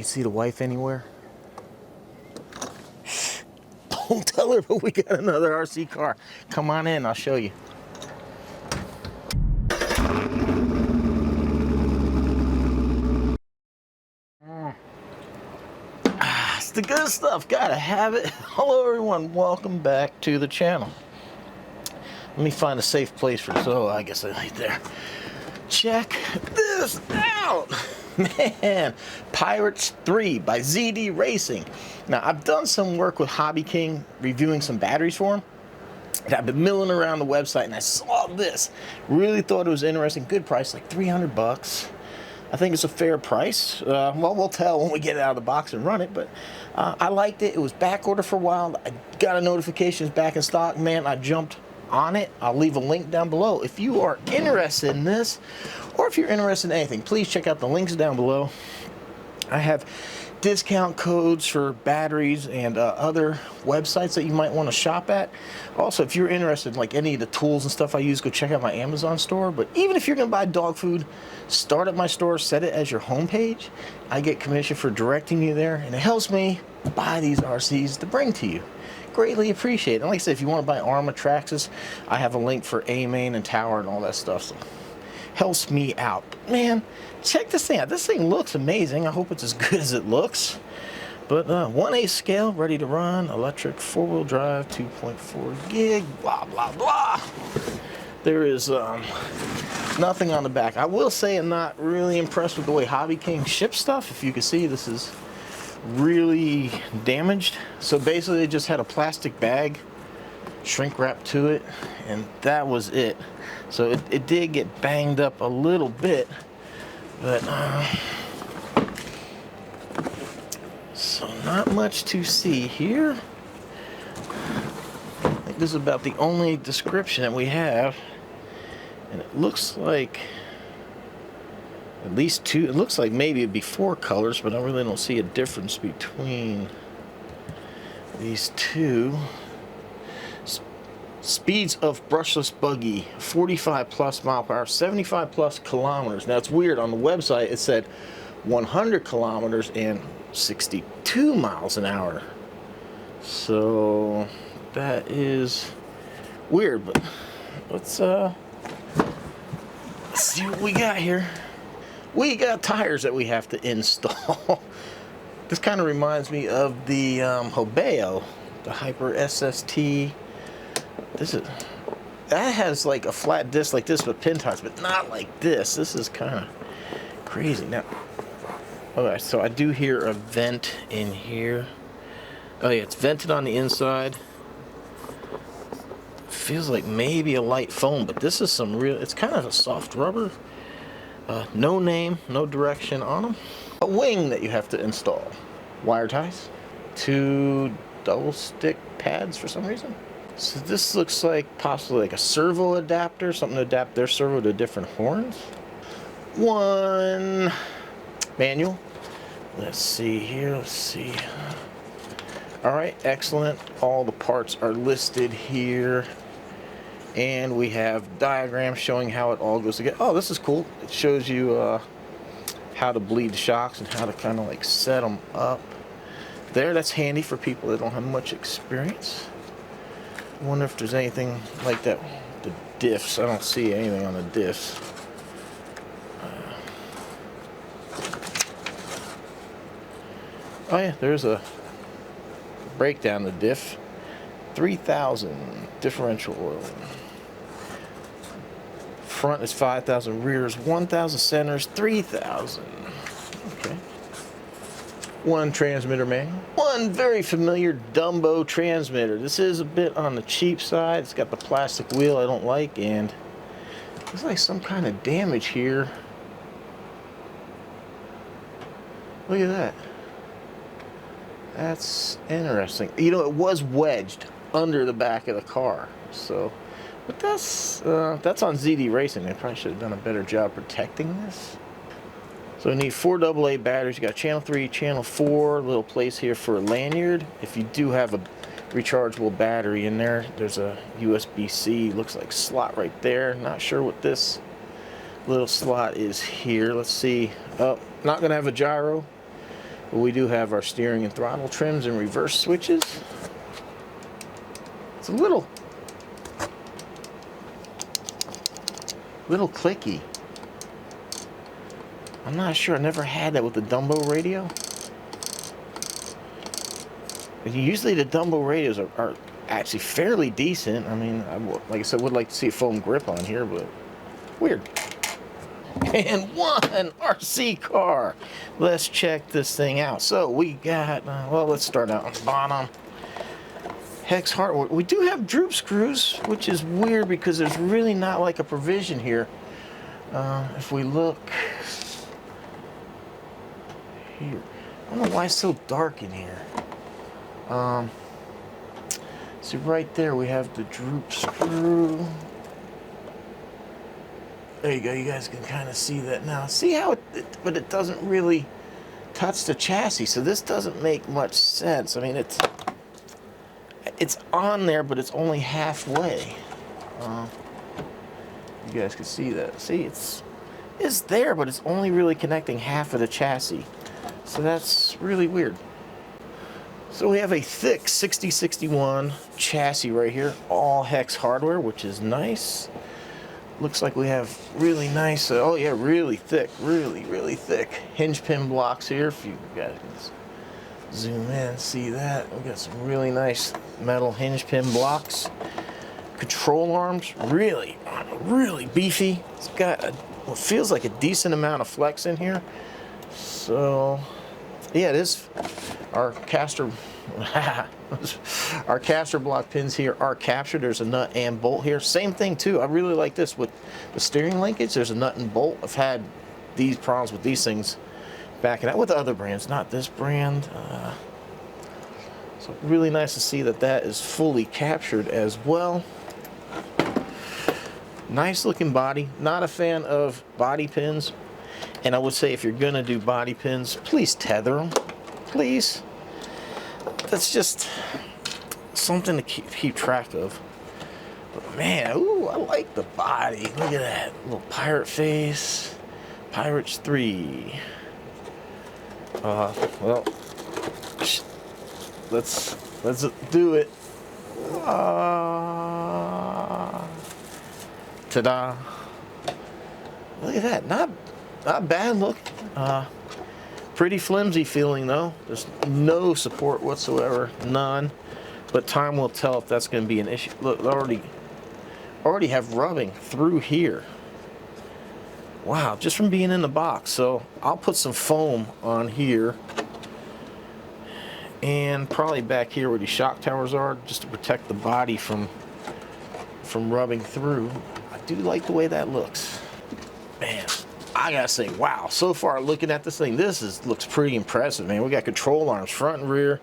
You see the wife anywhere? Shh. Don't tell her, but we got another RC car. Come on in, I'll show you. It's the good stuff, gotta have it. Hello everyone, welcome back to the channel. Let me find a safe place for this. Oh, I guess I right there. Check this out. Man, Pirates 3 by ZD Racing. Now, I've done some work with Hobby King reviewing some batteries for him. And I've been milling around the website and I saw this. Really thought it was interesting. Good price, like 300 bucks. I think it's a fair price. Well, we'll tell when we get it out of the box and run it, but I liked it. It was back order for a while. I got a notification it's back in stock. Man, I jumped on it. I'll leave a link down below. If you are interested in this, or if you're interested in anything, please check out the links down below. I have discount codes for batteries and other websites that you might want to shop at. Also, if you're interested in like any of the tools and stuff I use, go check out my Amazon store. But even if you're going to buy dog food, start at my store, set it as your homepage. I get commission for directing you there, and it helps me buy these RCs to bring to you. Greatly appreciate it. And like I said, if you want to buy Arma Traxxas, I have a link for A-Main and Tower and all that stuff. So helps me out. Man, check this thing out. This thing looks amazing. I hope it's as good as it looks. But 1/8 scale, ready to run, electric, 4-wheel drive, 2.4 gig, blah, blah, blah. There is nothing on the back. I will say I'm not really impressed with the way Hobby King ships stuff. If you can see, this is really damaged. So basically they just had a plastic bag shrink wrap to it, and that was it. So it did get banged up a little bit, but so not much to see here. I think this is about the only description that we have, and it looks like at least two. It looks like maybe it'd be 4 colors, but I really don't see a difference between these two. Speeds of brushless buggy, 45 plus mile per hour, 75 plus kilometers. Now it's weird, on the website it said 100 kilometers and 62 miles an hour. So that is weird, but let's see what we got here. We got tires that we have to install. This kind of reminds me of the Hobby, the Hyper SST. That has like a flat disc like this with pin tires, but not like this. This is kind of crazy. Now, okay, so I do hear a vent in here. Oh yeah, it's vented on the inside. Feels like maybe a light foam, but this is some real, it's kind of a soft rubber. No name, no direction on them. A wing that you have to install. Wire ties. 2 double stick pads for some reason. So this looks like possibly like a servo adapter, something to adapt their servo to different horns. 1 manual. Let's see here, let's see. All right, excellent. All the parts are listed here. And we have diagrams showing how it all goes together. Oh, this is cool. It shows you how to bleed shocks and how to kind of like set them up. There, that's handy for people that don't have much experience. I wonder if there's anything like that. The diffs, I don't see anything on the diffs. Oh yeah, there's a breakdown of the diff. 3,000 differential oil. Front is 5,000, rear is 1,000, centers 3,000. Okay. 1 transmitter manual. 1 very familiar Dumbo transmitter. This is a bit on the cheap side. It's got the plastic wheel I don't like, and there's like some kind of damage here. Look at that. That's interesting. You know, it was wedged under the back of the car. So, but that's on ZD Racing. They probably should have done a better job protecting this. So we need 4 AA batteries. You got channel 3, channel 4, little place here for a lanyard. If you do have a rechargeable battery in there, there's a USB-C, looks like slot right there. Not sure what this little slot is here. Let's see. Oh, not gonna have a gyro. But we do have our steering and throttle trims and reverse switches. It's a little clicky. I'm not sure. I never had that with the Dumbo radio. Usually the Dumbo radios are actually fairly decent. I mean, like I said, would like to see a foam grip on here, but weird. And one RC car. Let's check this thing out. So we got, well, let's start out on the bottom. Hex hardware. We do have droop screws, which is weird because there's really not like a provision here. If we look here, I don't know why it's so dark in here. See right there we have the droop screw. There you go, you guys can kind of see that now. See how but it doesn't really touch the chassis, so this doesn't make much sense. I mean, it's on there, but it's only halfway. You guys can see that. See, it's there, but it's only really connecting half of the chassis. So that's really weird. So we have a thick 6061 chassis right here, all hex hardware, which is nice. Looks like we have really nice, oh yeah, really thick, really thick hinge pin blocks here. If you guys can zoom in, see that. We got some really nice metal hinge pin blocks. Control arms, really beefy. It's got what feels like a decent amount of flex in here. So yeah, it is. Our caster block pins here are captured. There's a nut and bolt here. Same thing too. I really like this with the steering linkage. There's a nut and bolt. I've had these problems with these things backing out with other brands, not this brand. So really nice to see that is fully captured as well. Nice looking body. Not a fan of body pins. And I would say if you're gonna do body pins, please tether them. Please. That's just something to keep track of. But man, ooh, I like the body. Look at that little pirate face. Pirates 3. Well, let's do it. Ta-da! Look at that. Not bad look. Pretty flimsy feeling though. There's no support whatsoever, none. But time will tell if that's going to be an issue. Look, already have rubbing through here. Wow, just from being in the box. So I'll put some foam on here and probably back here where the shock towers are, just to protect the body from rubbing through. I do like the way that looks. Man, I gotta say, wow, so far looking at this thing, looks pretty impressive, man. We got control arms front and rear,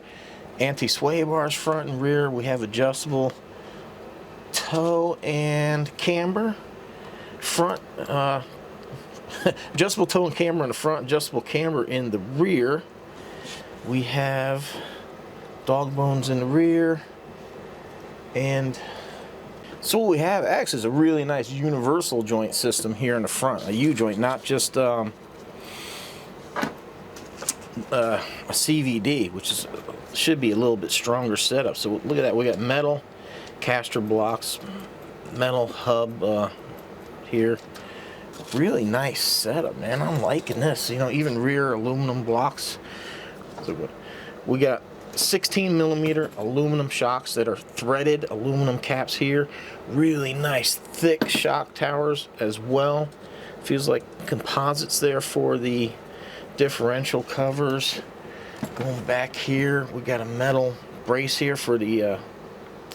anti-sway bars front and rear. We have adjustable toe and camber front, adjustable toe and camber in the front, adjustable camber in the rear. We have dog bones in the rear, and so what we have actually is a really nice universal joint system here in the front, a U-joint, not just a CVD, which should be a little bit stronger setup. So look at that, we got metal caster blocks, metal hub here. Really nice setup, man. I'm liking this. You know, even rear aluminum blocks. So we got 16mm aluminum shocks that are threaded aluminum caps here. Really nice thick shock towers as well. Feels like composites there for the differential covers. Going back here, we got a metal brace here for the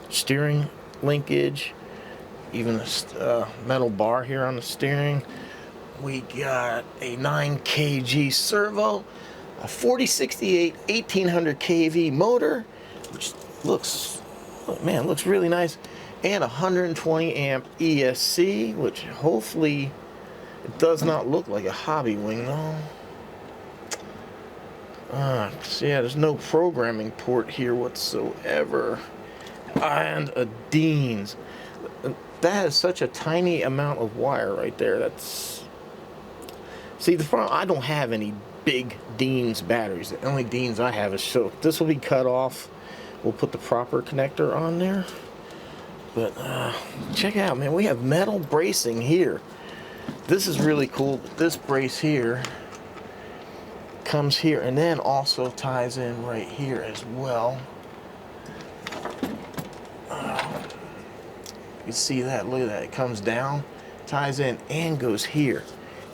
steering linkage. Even a metal bar here on the steering. We got a 9 kg servo, a 4068 1800 kV motor, which looks really nice, and 120 amp ESC, which hopefully it does not look like a hobby wing though. So yeah, there's no programming port here whatsoever, and a Dean's. That is such a tiny amount of wire right there. See, the front, I don't have any big Dean's batteries. The only Dean's I have is, so this will be cut off. We'll put the proper connector on there. But check it out, man. We have metal bracing here. This is really cool. This brace here comes here and then also ties in right here as well. You can see that. Look at that. It comes down, ties in, and goes here.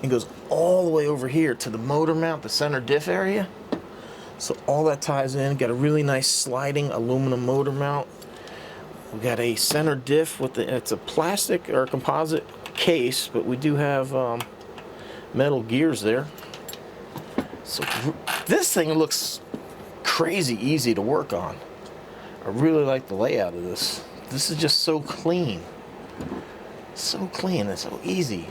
And goes all the way over here to the motor mount, the center diff area. So all that ties in. Got a really nice sliding aluminum motor mount. We got a center diff with it's a plastic or composite case, but we do have metal gears there. So this thing looks crazy easy to work on. I really like the layout of this. This is just so clean. So clean and so easy.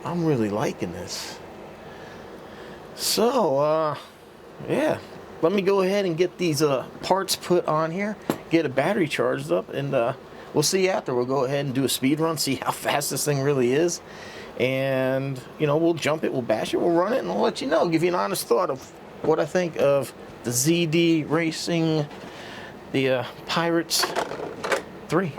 I'm really liking this. So, yeah. Let me go ahead and get these parts put on here. Get a battery charged up. And we'll see after. We'll go ahead and do a speed run. See how fast this thing really is. And, you know, we'll jump it. We'll bash it. We'll run it. And I'll let you know. Give you an honest thought of what I think of the ZD Racing, the Pirates 3.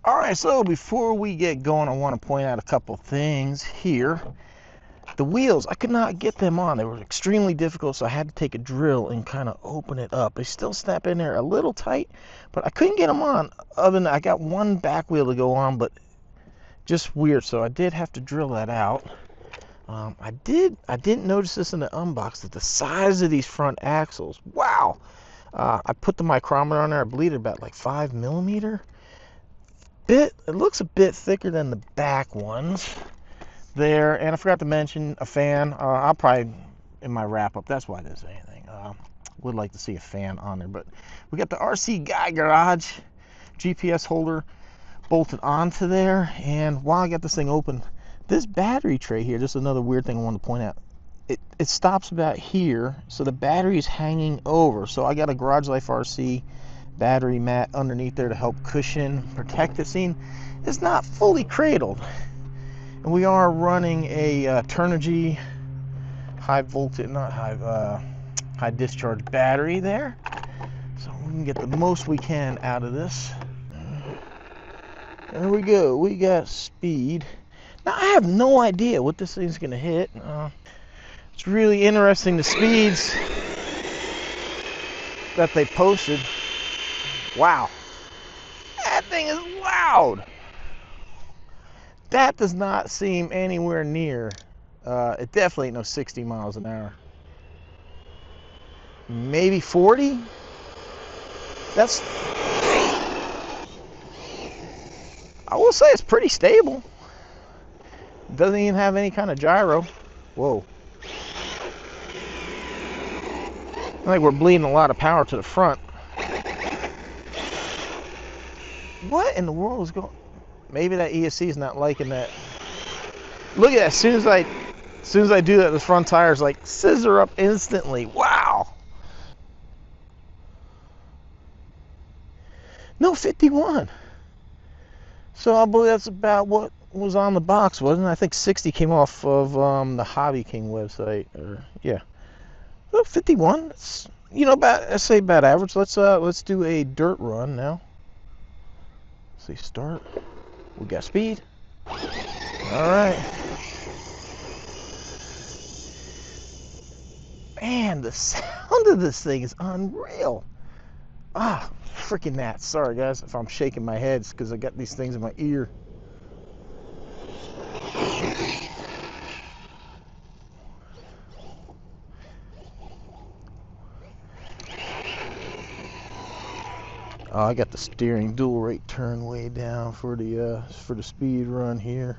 Alright, so before we get going, I want to point out a couple things here. The wheels, I could not get them on. They were extremely difficult, so I had to take a drill and kind of open it up. They still snap in there a little tight, but I couldn't get them on. Other than I got one back wheel to go on, but just weird, so I did have to drill that out. I didn't notice this in the unbox, that the size of these front axles, wow. I put the micrometer on there. I believe they're about like 5 millimeter. It looks a bit thicker than the back ones there. And I forgot to mention a fan. I'll probably, in my wrap up, that's why I didn't say anything. Would like to see a fan on there. But we got the RC Guy Garage GPS holder bolted onto there. And while I got this thing open, this battery tray here, just another weird thing I wanted to point out. It stops about here, so the battery is hanging over. So I got a Garage Life RC battery mat underneath there to help cushion, protect it. See, it's not fully cradled. And we are running a Turnigy high voltage, not high discharge battery there. So we can get the most we can out of this. There we go. We got speed. Now I have no idea what this thing's gonna hit. It's really interesting, the speeds that they posted. Wow, that thing is loud. That does not seem anywhere near, it definitely ain't no 60 miles an hour. Maybe 40? That's, I will say it's pretty stable. Doesn't even have any kind of gyro. Whoa. I think we're bleeding a lot of power to the front. What in the world is going? Maybe that ESC is not liking that. Look at that. As soon as I do that, the front tires like scissor up instantly. Wow. No, 51. So I believe that's about what was on the box, wasn't it? I think 60 came off of the Hobby King website. Or yeah. Well, 51. It's, you know, about, let's say about average. Let's do a dirt run now. Let's see, start. We got speed. All right. Man, the sound of this thing is unreal. Ah, freaking gnats. Sorry guys if I'm shaking my head, it's because I got these things in my ear. Oh, I got the steering dual rate turn way down for the speed run here.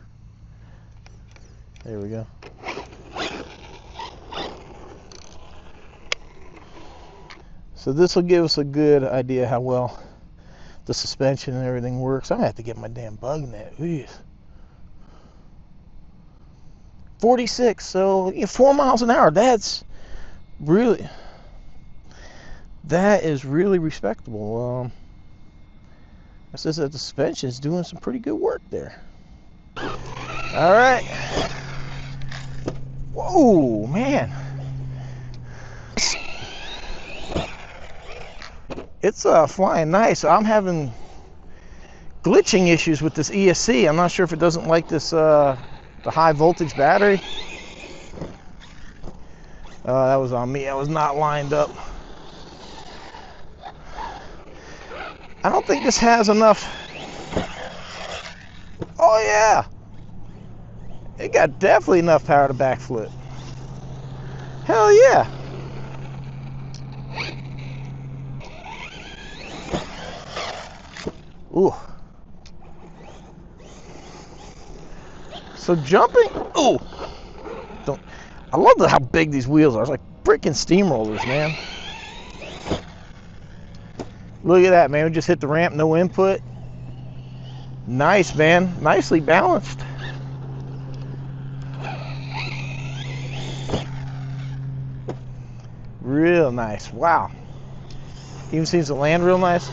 There we go. So this will give us a good idea how well the suspension and everything works. I'm gonna have to get my damn bug net. Jeez. 46, so 4 miles an hour. That is really respectable. It says that the suspension is doing some pretty good work there. All right. Whoa, man. It's flying nice. I'm having glitching issues with this ESC. I'm not sure if it doesn't like this the high voltage battery. That was on me. I was not lined up. I don't think this has enough. Oh yeah, it got definitely enough power to backflip. Hell yeah. Ooh. So jumping. Ooh. Don't. I love how big these wheels are. It's like freaking steamrollers, man. Look at that, man. We just hit the ramp, no input. Nice, man. Nicely balanced. Real nice. Wow. Even seems to land real nice.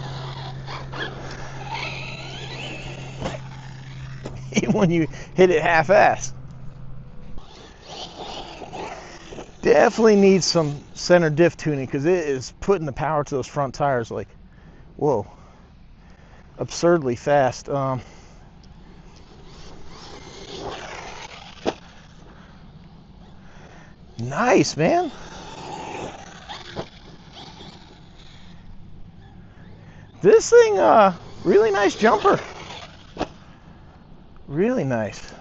Even when you hit it half-ass. Definitely needs some center diff tuning because it is putting the power to those front tires like, whoa, absurdly fast. Nice, man. This thing, really nice jumper. Really nice.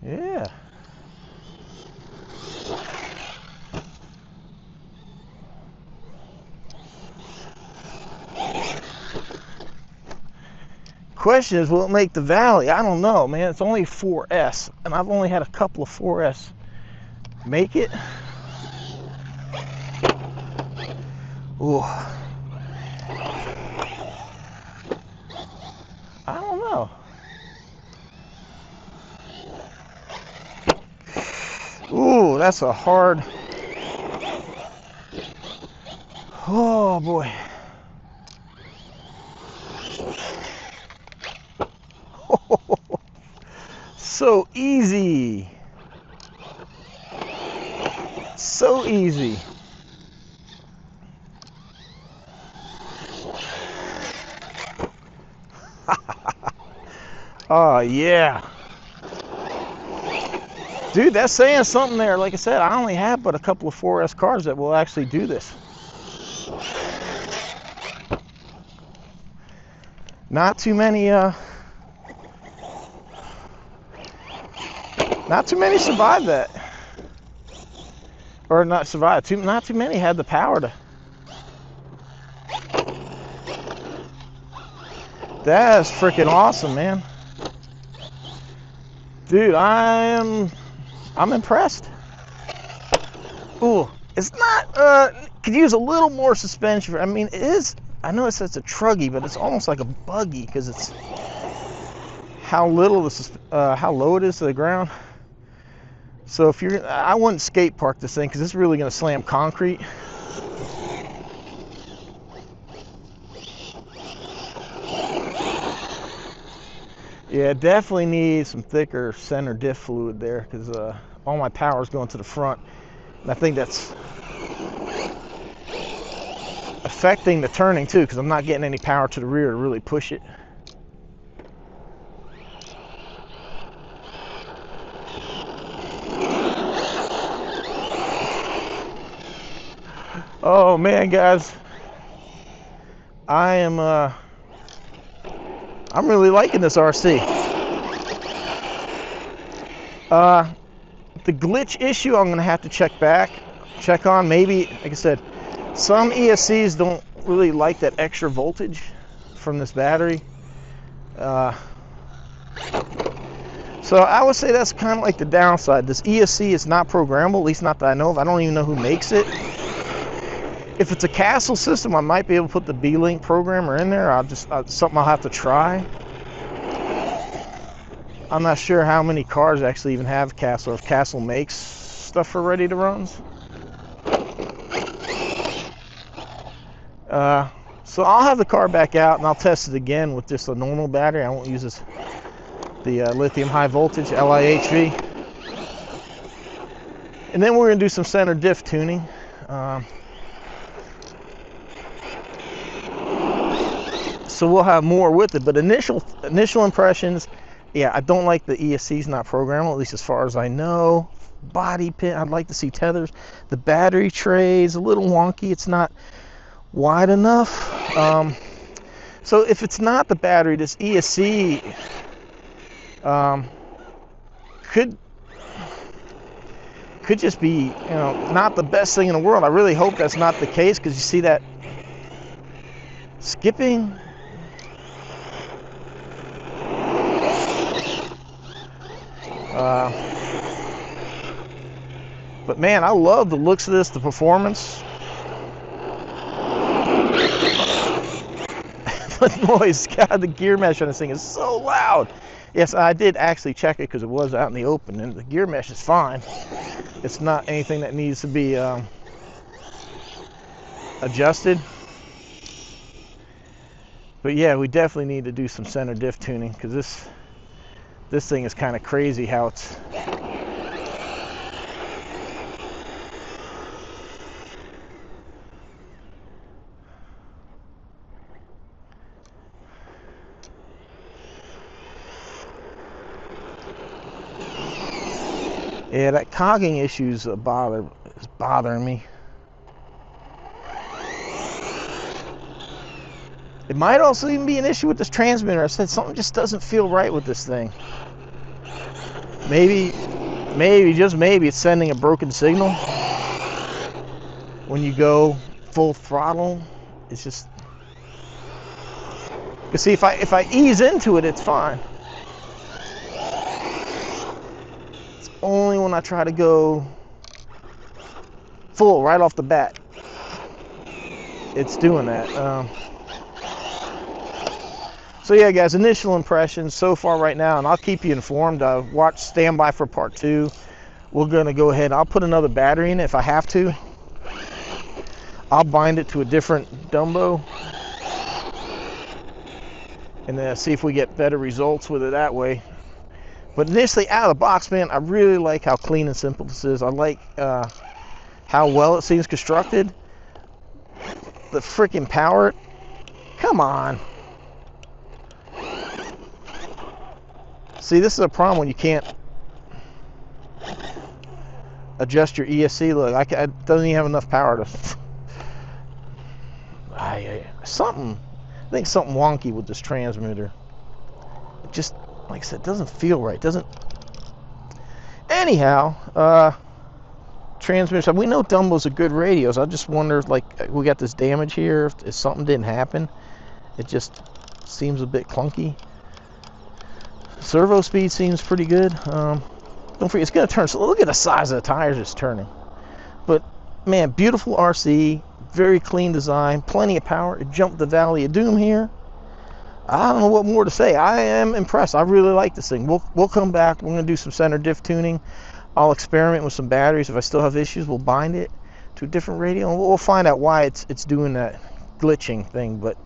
Yeah. Question is, will it make the valley? I don't know, man. It's only 4S, and I've only had a couple of 4S make it. Ooh. I don't know. Ooh, that's a hard. Oh boy. So easy. So easy. Oh yeah. Dude, that's saying something there. Like I said, I only have but a couple of 4S cars that will actually do this. Not too many survive that. Or not survive. Not too many had the power to. That's freaking awesome, man. Dude, I'm impressed. Ooh, it's not, could use a little more suspension. I mean, it is, I know it says it's a truggy, but it's almost like a buggy because it's how little how low it is to the ground. So if you're, I wouldn't skate park this thing because it's really going to slam concrete. Yeah, definitely need some thicker center diff fluid there because all my power is going to the front. And I think that's affecting the turning too because I'm not getting any power to the rear to really push it. Oh man, guys, I'm really liking this RC. The glitch issue I'm gonna have to check on. Maybe, like I said, some ESCs don't really like that extra voltage from this battery. So I would say that's kind of like the downside. This ESC is not programmable, at least not that I know of. I don't even know who makes it. If it's a Castle system, I might be able to put the B-Link programmer in there. Something I'll have to try. I'm not sure how many cars actually even have Castle, if Castle makes stuff for ready to runs. So I'll have the car back out and I'll test it again with just a normal battery. I won't use the lithium high voltage LIHV. And then we're gonna do some center diff tuning. So we'll have more with it, but initial impressions, yeah, I don't like the ESC's not programmable, at least as far as I know. Body pin, I'd like to see tethers. The battery tray is a little wonky, it's not wide enough. So if it's not the battery, this ESC could just be, you know, not the best thing in the world. I really hope that's not the case, because you see that skipping. But man, I love the looks of this, the performance. But noise, God, the gear mesh on this thing is so loud. Yes, I did actually check it because it was out in the open, and the gear mesh is fine. It's not anything that needs to be adjusted. But yeah, we definitely need to do some center diff tuning, because this thing is kind of crazy how it's. Yeah, that cogging issue is bothering me. It might also even be an issue with this transmitter. I said something just doesn't feel right with this thing. Maybe, just maybe it's sending a broken signal when you go full throttle. It's just, you see, if I ease into it, it's fine. It's only when I try to go full right off the bat, it's doing that. So yeah, guys, initial impressions so far right now, and I'll keep you informed. Stand by for part 2. We're gonna go ahead, I'll put another battery in it if I have to. I'll bind it to a different Dumbo and then see if we get better results with it that way. But initially, out of the box, man, I really like how clean and simple this is. I like how well it seems constructed. The freaking power, come on. See, this is a problem when you can't adjust your ESC. Look, it doesn't even have enough power to. I think something wonky with this transmitter. It just, like I said, doesn't feel right. Anyhow, transmitter. We know Dumbos are good radios. I just wonder, like, we got this damage here. If something didn't happen, it just seems a bit clunky. Servo speed seems pretty good. Don't forget, it's gonna turn. So look at the size of the tires it's turning. But man, beautiful RC, very clean design, plenty of power. It jumped the Valley of Doom here. I don't know what more to say. I am impressed. I really like this thing. We'll come back. We're gonna do some center diff tuning. I'll experiment with some batteries. If I still have issues, we'll bind it to a different radio, and we'll find out why it's doing that glitching thing. But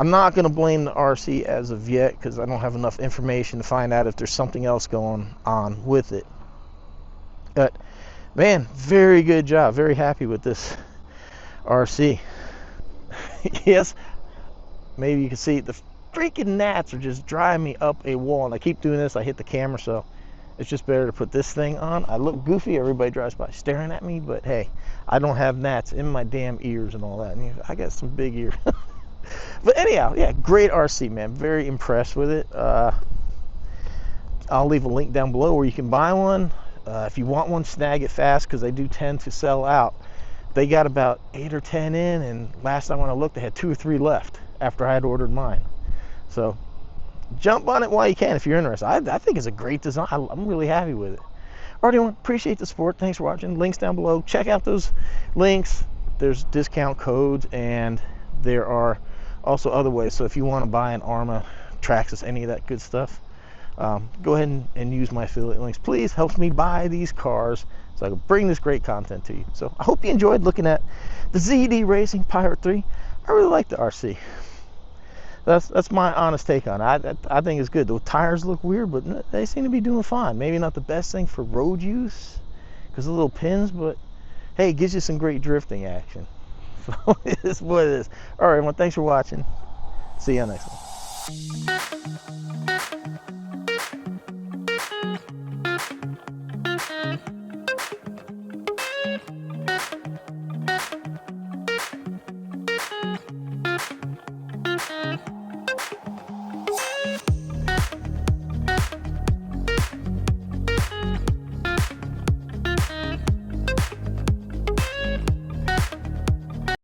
I'm not going to blame the RC as of yet, because I don't have enough information to find out if there's something else going on with it. But man, very good job. Very happy with this RC. Yes, maybe you can see the freaking gnats are just driving me up a wall, and I keep doing this. I hit the camera, so it's just better to put this thing on. I look goofy. Everybody drives by staring at me, but hey, I don't have gnats in my damn ears and all that. And I got some big ears. But anyhow, yeah, great RC, man. Very impressed with it. I'll leave a link down below where you can buy one. If you want one, snag it fast, because they do tend to sell out. They got about 8 or 10 in, and last time when I looked, they had 2 or 3 left after I had ordered mine. So jump on it while you can if you're interested. I think it's a great design. I'm really happy with it. Alright, everyone, appreciate the support. Thanks for watching. Links down below. Check out those links. There's discount codes, and there are also other ways. So if you want to buy an Arma, Traxxas, any of that good stuff, go ahead and use my affiliate links. Please help me buy these cars so I can bring this great content to you. So I hope you enjoyed looking at the ZD Racing Pirate 3. I really like the RC. That's my honest take on it. I think it's good. The tires look weird, but they seem to be doing fine. Maybe not the best thing for road use because of the little pins, but hey, it gives you some great drifting action. So it is what it is. All right, everyone, thanks for watching. See you next one.